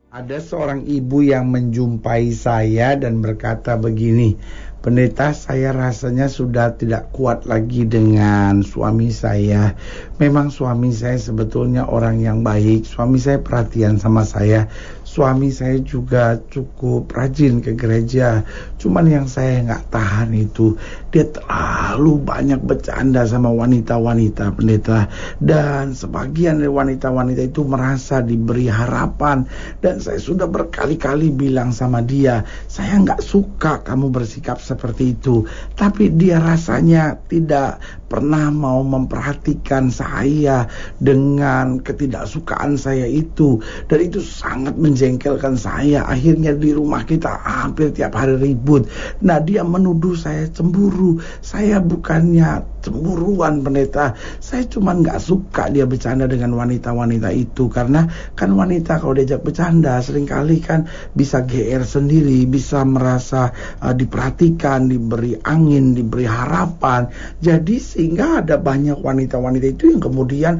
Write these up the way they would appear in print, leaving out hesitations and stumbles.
Ada seorang ibu yang menjumpai saya dan berkata begini, "Pendeta, saya rasanya sudah tidak kuat lagi dengan suami saya. Memang suami saya sebetulnya orang yang baik, suami saya perhatian sama saya, suami saya juga cukup rajin ke gereja. Cuman yang saya nggak tahan itu, dia terlalu banyak bercanda sama wanita-wanita, pendeta. Dan sebagian dari wanita-wanita itu merasa diberi harapan. Dan saya sudah berkali-kali bilang sama dia, saya nggak suka kamu bersikap seperti itu. Tapi dia rasanya tidak pernah mau memperhatikan saya dengan ketidaksukaan saya itu. Dan itu sangat menjengkelkan saya. Akhirnya di rumah kita hampir tiap hari ribut. Nah, dia menuduh saya cemburu. Saya bukannya cemburuan, pendeta. Saya cuma nggak suka dia bercanda dengan wanita-wanita itu. Karena kan wanita kalau diajak bercanda seringkali kan bisa GR sendiri, bisa merasa diperhatikan, diberi angin, diberi harapan. Jadi sehingga ada banyak wanita-wanita itu yang kemudian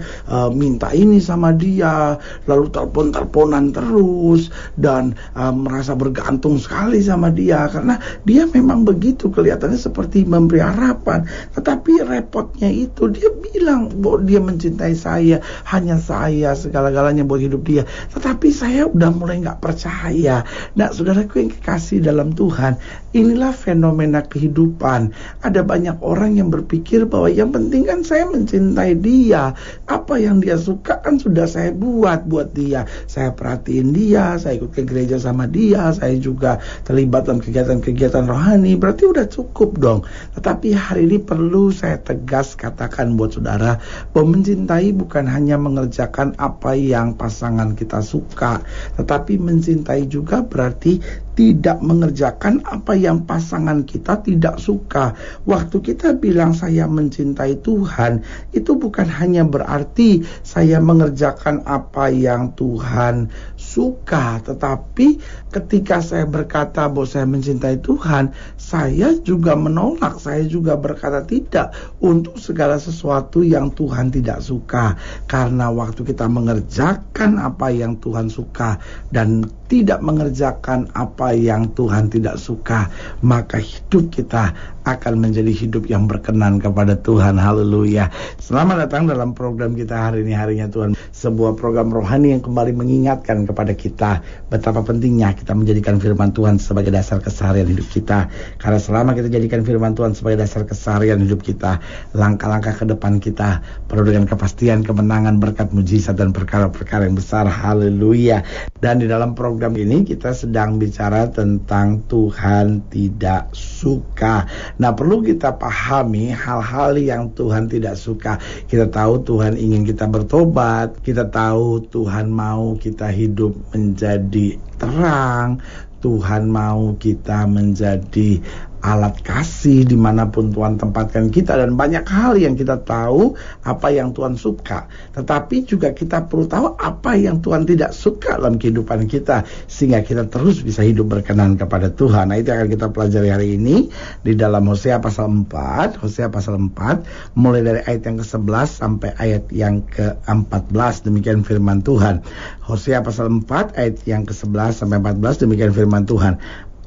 minta ini sama dia, lalu telepon-teleponan terus dan merasa bergantung sekali sama dia karena dia memang begitu, kelihatannya seperti memberi harapan. Tetapi repotnya itu dia bilang bahwa dia mencintai saya, hanya saya segala-galanya buat hidup dia. Tetapi saya udah mulai gak percaya. Nah, saudaraku yang kekasih dalam Tuhan, inilah fenomena kehidupan. Ada banyak orang yang berpikir bahwa yang penting kan saya mencintai dia, apa yang dia suka kan sudah saya buat dia. Saya perhatiin dia, saya ikut ke gereja sama dia, saya juga terlibat dalam kegiatan-kegiatan rohani, berarti udah cukup dong. Tetapi hari ini perlu saya tegas katakan buat saudara, bahwa mencintai bukan hanya mengerjakan apa yang pasangan kita suka, tetapi mencintai juga berarti tidak mengerjakan apa yang pasangan kita tidak suka. Waktu kita bilang saya mencintai Tuhan, itu bukan hanya berarti saya mengerjakan apa yang Tuhan suka, tetapi ketika saya berkata bahwa saya mencintai Tuhan, saya juga menolak, saya juga berkata tidak untuk segala sesuatu yang Tuhan tidak suka. Karena waktu kita mengerjakan apa yang Tuhan suka dan tidak mengerjakan apa yang Tuhan tidak suka, maka hidup kita akan menjadi hidup yang berkenan kepada Tuhan. Haleluya. Selamat datang dalam program kita hari ini, Harinya Tuhan. Sebuah program rohani yang kembali mengingatkan kepada kita betapa pentingnya kita menjadikan firman Tuhan sebagai dasar keseharian hidup kita. Karena selama kita jadikan firman Tuhan sebagai dasar keseharian hidup kita, langkah-langkah ke depan kita penuh dengan kepastian, kemenangan, berkat, mujizat, dan perkara-perkara yang besar. Haleluya. Dan di dalam program ini kita sedang bicara tentang Tuhan tidak suka. Nah, perlu kita pahami hal-hal yang Tuhan tidak suka. Kita tahu Tuhan ingin kita bertobat, kita tahu Tuhan mau kita hidup menjadi terang, Tuhan mau kita menjadi alat kasih dimanapun Tuhan tempatkan kita, dan banyak hal yang kita tahu apa yang Tuhan suka. Tetapi juga kita perlu tahu apa yang Tuhan tidak suka dalam kehidupan kita, sehingga kita terus bisa hidup berkenan kepada Tuhan. Nah, itu akan kita pelajari hari ini di dalam Hosea pasal 4. Hosea pasal 4 mulai dari ayat yang ke-11 sampai ayat yang ke-14. Demikian firman Tuhan. Hosea pasal 4 ayat yang ke-11 sampai 14. Demikian firman Tuhan.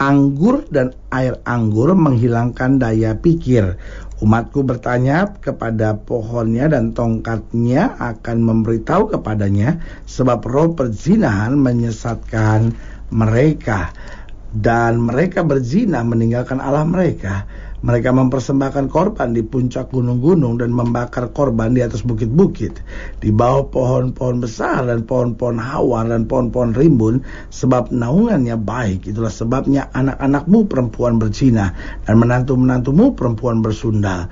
Anggur dan air anggur menghilangkan daya pikir. Umatku bertanya kepada pohonnya dan tongkatnya akan memberitahu kepadanya, sebab roh perzinahan menyesatkan mereka. Dan mereka berzina meninggalkan Allah mereka. Mereka mempersembahkan korban di puncak gunung-gunung dan membakar korban di atas bukit-bukit, di bawah pohon-pohon besar dan pohon-pohon hawar dan pohon-pohon rimbun, sebab naungannya baik. Itulah sebabnya anak-anakmu perempuan berzina dan menantu-menantumu perempuan bersundal.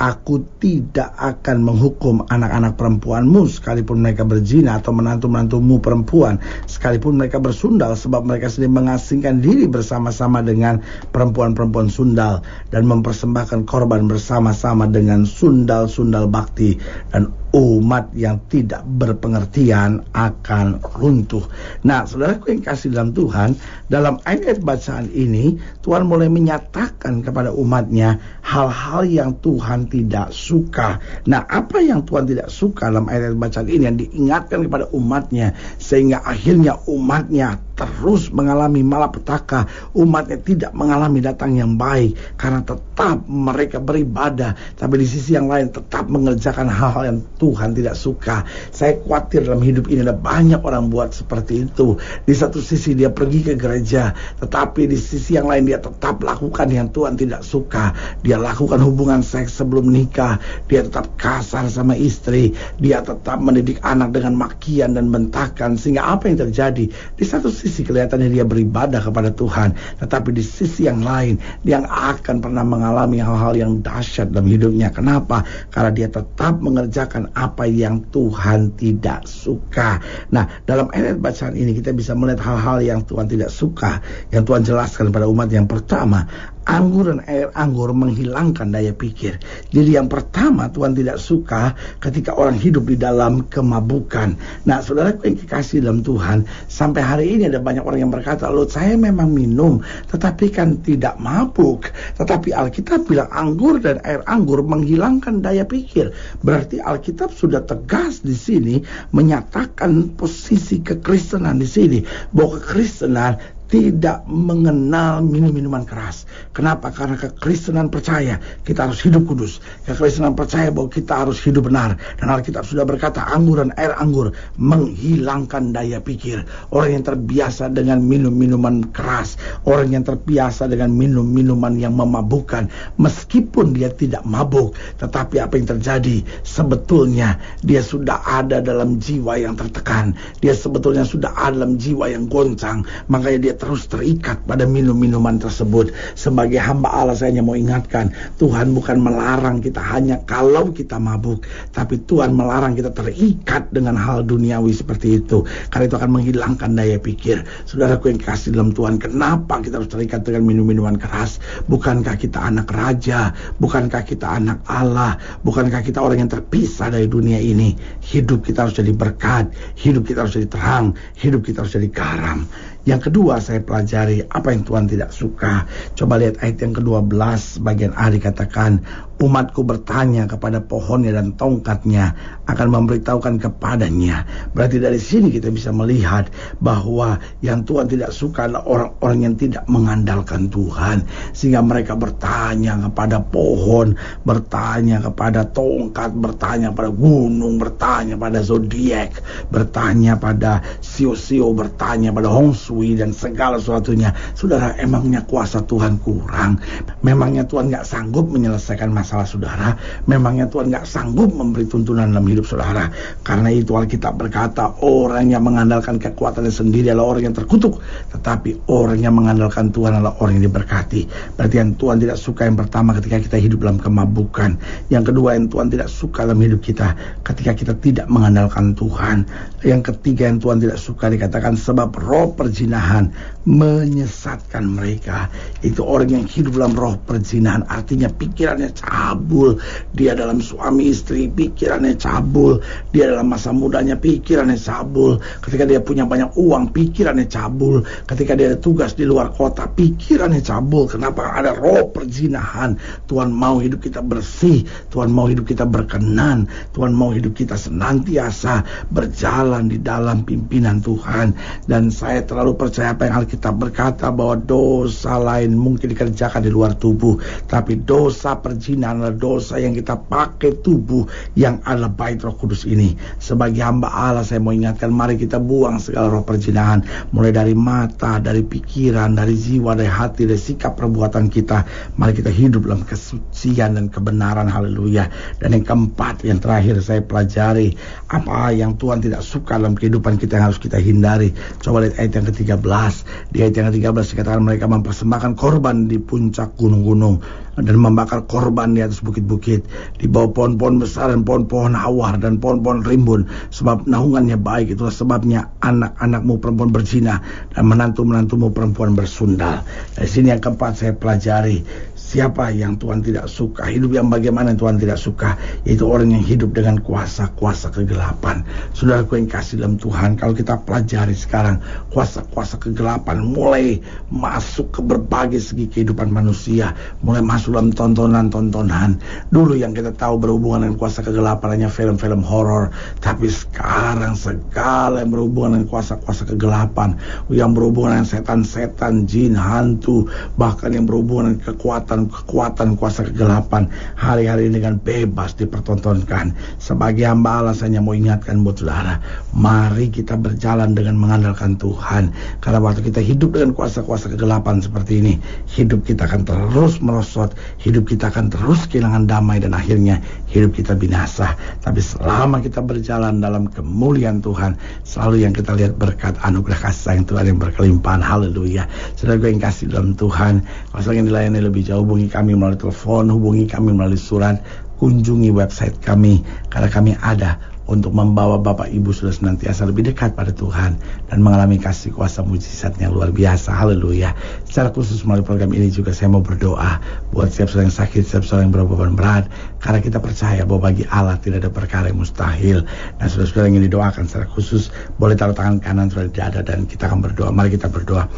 Aku tidak akan menghukum anak-anak perempuanmu sekalipun mereka berzina, atau menantu-menantumu perempuan sekalipun mereka bersundal, sebab mereka sendiri mengasingkan diri bersama-sama dengan perempuan-perempuan sundal dan mempersembahkan korban bersama-sama dengan sundal-sundal bakti, dan umat yang tidak berpengertian akan runtuh. Nah, saudaraku yang kasih dalam Tuhan, dalam ayat bacaan ini Tuhan mulai menyatakan kepada umatnya hal-hal yang Tuhan tidak suka. Nah, apa yang Tuhan tidak suka dalam ayat bacaan ini yang diingatkan kepada umatnya, sehingga akhirnya umatnya terus mengalami malapetaka, umatnya tidak mengalami datang yang baik, karena tetap mereka beribadah, tapi di sisi yang lain tetap mengerjakan hal-hal yang Tuhan tidak suka. Saya khawatir dalam hidup ini ada banyak orang buat seperti itu. Di satu sisi dia pergi ke gereja, tetapi di sisi yang lain dia tetap lakukan yang Tuhan tidak suka. Dia lakukan hubungan seks sebelum nikah, dia tetap kasar sama istri, dia tetap mendidik anak dengan makian dan bentakan. Sehingga apa yang terjadi? Di satu sisi kelihatannya dia beribadah kepada Tuhan, tetapi di sisi yang lain dia akan pernah mengalami hal-hal yang dahsyat dalam hidupnya. Kenapa? Karena dia tetap mengerjakan apa yang Tuhan tidak suka. Nah, dalam ayat bacaan ini kita bisa melihat hal-hal yang Tuhan tidak suka, yang Tuhan jelaskan pada umat. Yang pertama, anggur dan air anggur menghilangkan daya pikir. Jadi yang pertama, Tuhan tidak suka ketika orang hidup di dalam kemabukan. Nah, saudaraku yang kekasih dalam Tuhan, sampai hari ini ada banyak orang yang berkata, loh saya memang minum, tetapi kan tidak mabuk. Tetapi Alkitab bilang anggur dan air anggur menghilangkan daya pikir. Berarti Alkitab sudah tegas di sini menyatakan posisi kekristenan di sini, bahwa kekristenan tidak mengenal minum-minuman keras. Kenapa? Karena kekristenan percaya kita harus hidup kudus. Kekristenan percaya bahwa kita harus hidup benar. Dan Alkitab sudah berkata anggur dan air anggur menghilangkan daya pikir. Orang yang terbiasa dengan minum-minuman keras, orang yang terbiasa dengan minum-minuman yang memabukkan, meskipun dia tidak mabuk, tetapi apa yang terjadi? Sebetulnya dia sudah ada dalam jiwa yang tertekan. Dia sebetulnya sudah ada dalam jiwa yang goncang. Makanya dia terus terikat pada minum-minuman tersebut. Sebagai hamba Allah, saya hanya mau ingatkan, Tuhan bukan melarang kita hanya kalau kita mabuk, tapi Tuhan melarang kita terikat dengan hal duniawi seperti itu, karena itu akan menghilangkan daya pikir. Saudaraku yang kasih dalam Tuhan, kenapa kita harus terikat dengan minum-minuman keras? Bukankah kita anak raja? Bukankah kita anak Allah? Bukankah kita orang yang terpisah dari dunia ini? Hidup kita harus jadi berkat, hidup kita harus jadi terang, hidup kita harus jadi garam. Yang kedua, saya pelajari apa yang Tuhan tidak suka. Coba lihat ayat yang ke-12 bagian A, dikatakan, umatku bertanya kepada pohonnya dan tongkatnya, akan memberitahukan kepadanya. Berarti dari sini kita bisa melihat bahwa yang Tuhan tidak suka adalah orang-orang yang tidak mengandalkan Tuhan, sehingga mereka bertanya kepada pohon, bertanya kepada tongkat, bertanya pada gunung, bertanya pada zodiak, bertanya pada sio-sio, bertanya pada hongsui dan segala sesuatunya. Saudara, emangnya kuasa Tuhan kurang? Memangnya Tuhan gak sanggup menyelesaikan masalah saudara? Memangnya Tuhan gak sanggup memberi tuntunan dalam hidup saudara? Karena itu Alkitab berkata, orang yang mengandalkan kekuatannya sendiri adalah orang yang terkutuk, tetapi orang yang mengandalkan Tuhan adalah orang yang diberkati. Berarti yang Tuhan tidak suka, yang pertama, ketika kita hidup dalam kemabukan. Yang kedua, yang Tuhan tidak suka dalam hidup kita ketika kita tidak mengandalkan Tuhan. Yang ketiga, yang Tuhan tidak suka, dikatakan sebab roh perzinahan menyesatkan mereka. Itu orang yang hidup dalam roh perzinahan, artinya pikirannya cabul. Dia dalam suami istri, pikirannya cabul. Dia dalam masa mudanya, pikirannya cabul. Ketika dia punya banyak uang, pikirannya cabul. Ketika dia ada tugas di luar kota, pikirannya cabul. Kenapa? Ada roh perzinahan. Tuhan mau hidup kita bersih, Tuhan mau hidup kita berkenan, Tuhan mau hidup kita senantiasa berjalan di dalam pimpinan Tuhan. Dan saya terlalu percaya apa yang Alkitab berkata, bahwa dosa lain mungkin dikerjakan di luar tubuh, tapi dosa perzinahan adalah dosa yang kita pakai tubuh yang adalah bait Roh Kudus ini. Sebagai hamba Allah, saya mau ingatkan, mari kita buang segala roh perzinahan, mulai dari mata, dari pikiran, dari jiwa, dari hati, dari sikap perbuatan kita. Mari kita hidup dalam kesucian dan kebenaran. Haleluya. Dan yang keempat, yang terakhir, saya pelajari apa yang Tuhan tidak suka dalam kehidupan kita yang harus kita hindari. Coba lihat ayat yang ke-13. Di ayat yang ke-13 dikatakan mereka mempersembahkan korban di puncak gunung-gunung dan membakar korban di atas bukit-bukit, di bawah pohon-pohon besar dan pohon-pohon hawar dan pohon-pohon rimbun, sebab naungannya baik. Itulah sebabnya anak-anakmu perempuan berzina dan menantu-menantumu perempuan bersundal. Dari sini yang keempat saya pelajari, siapa yang Tuhan tidak suka, hidup yang bagaimana yang Tuhan tidak suka, yaitu orang yang hidup dengan kuasa-kuasa kegelapan. Saudaraku yang kasih dalam Tuhan, kalau kita pelajari sekarang, kuasa-kuasa kegelapan mulai masuk ke berbagai segi kehidupan manusia, mulai masuk masuk dalam tontonan-tontonan. Dulu yang kita tahu berhubungan dengan kuasa kegelapan hanya film-film horor, tapi sekarang segala yang berhubungan dengan kuasa-kuasa kegelapan, yang berhubungan dengan setan-setan, jin, hantu, bahkan yang berhubungan dengan kekuatan kuasa kegelapan, hari-hari ini dengan bebas dipertontonkan. Sebagai hamba Allah, saya mau ingatkan buat saudara, mari kita berjalan dengan mengandalkan Tuhan. Karena waktu kita hidup dengan kuasa-kuasa kegelapan seperti ini, hidup kita akan terus merosot, hidup kita akan terus kehilangan damai, dan akhirnya hidup kita binasa. Tapi selama kita berjalan dalam kemuliaan Tuhan, selalu yang kita lihat berkat anugerah kasih sayang Tuhan yang berkelimpahan. Haleluya. Saudara gue yang kasih dalam Tuhan, kalau ingin dilayani lebih jauh, hubungi kami melalui telepon, hubungi kami melalui surat, kunjungi website kami, karena kami ada untuk membawa Bapak Ibu sudah senantiasa lebih dekat pada Tuhan dan mengalami kasih kuasa mujizat yang luar biasa. Haleluya. Secara khusus melalui program ini juga saya mau berdoa buat setiap saudara yang sakit, setiap saudara yang berbeban berat, karena kita percaya bahwa bagi Allah tidak ada perkara yang mustahil. Nah, saudara-saudara yang ingin didoakan secara khusus, boleh taruh tangan kanan saudara di dada dan kita akan berdoa. Mari kita berdoa.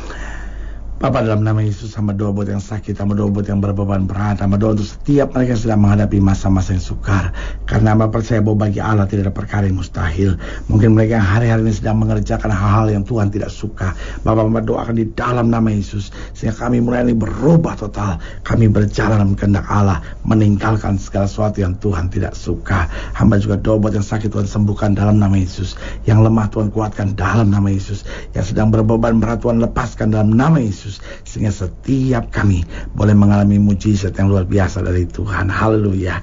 Bapa, dalam nama Yesus, hamba doa buat yang sakit, hamba doa buat yang berbeban berat, hamba doa untuk setiap mereka yang sedang menghadapi masa-masa yang sukar. Karena hamba percaya bahwa bagi Allah tidak ada perkara yang mustahil. Mungkin mereka yang hari-hari ini sedang mengerjakan hal-hal yang Tuhan tidak suka. Bapa, hamba doakan di dalam nama Yesus, sehingga kami mulai ini berubah total. Kami berjalan dalam kehendak Allah, meninggalkan segala sesuatu yang Tuhan tidak suka. Hamba juga doa buat yang sakit, Tuhan sembuhkan dalam nama Yesus. Yang lemah Tuhan kuatkan dalam nama Yesus. Yang sedang berbeban berat Tuhan lepaskan dalam nama Yesus, sehingga setiap kami boleh mengalami mujizat yang luar biasa dari Tuhan. Haleluya.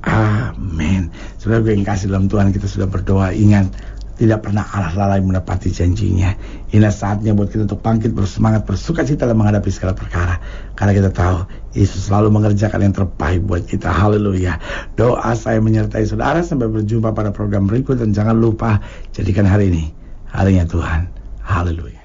Amin. Saudara gue yang kasih dalam Tuhan, kita sudah berdoa. Ingat, tidak pernah Allah lalai menepati janjinya. Inilah saatnya buat kita untuk bangkit, bersemangat, bersukacita dalam menghadapi segala perkara, karena kita tahu Yesus selalu mengerjakan yang terbaik buat kita. Haleluya. Doa saya menyertai saudara. Sampai berjumpa pada program berikut, dan jangan lupa jadikan hari ini harinya Tuhan. Haleluya.